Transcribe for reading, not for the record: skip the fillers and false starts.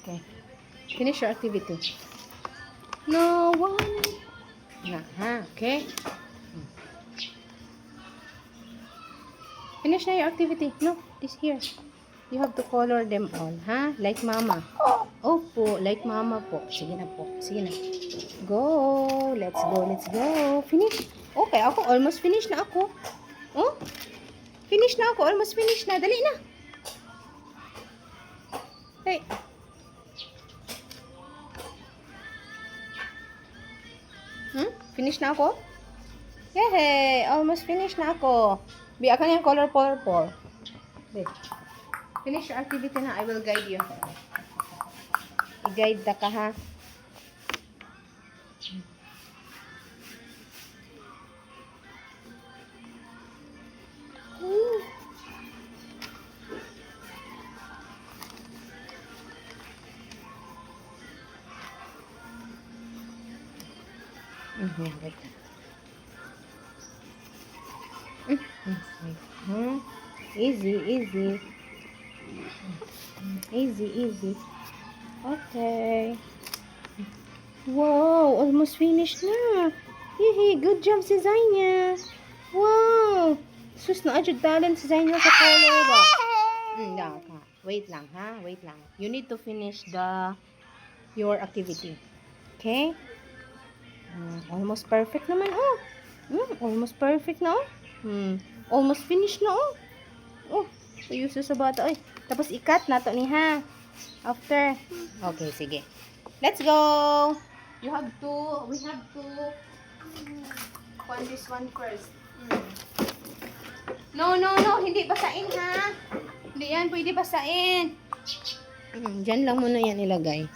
Okay. Finish your activity. No one. Okay. Finish na your activity. No, this here. You have to color them all, ha? Like mama. Opo, like mama po. Sige na po. Sige na. Go. Let's go. Let's go. Finish. Okay, ako almost finish na ako. Oh? Finish na ako. Almost finish na. Dali na. Hey. Finish na ako? Yehey! Almost finish na ako. Bi, akan yung color purple. Bi. Finish your activity na. I will guide you. I-guide ka ha. Like that. Easy, easy. Easy, easy. Okay. Wow, almost finished na. Hihi, good job si Zanya. Wow. Sus na adjud talent si Zanya sa color ba? Wait lang ha, wait lang. You need to finish your activity. Okay? Almost perfect naman oh. Almost perfect na oh. Almost finished na oh. Oh, ayuso sa bata ay. Tapos ikat na to ni ha. After. Okay, sige. Let's go. We have to on this one first. No, hindi basain ha. Hindi yan pwede basain. Diyan lang muna yan ilagay.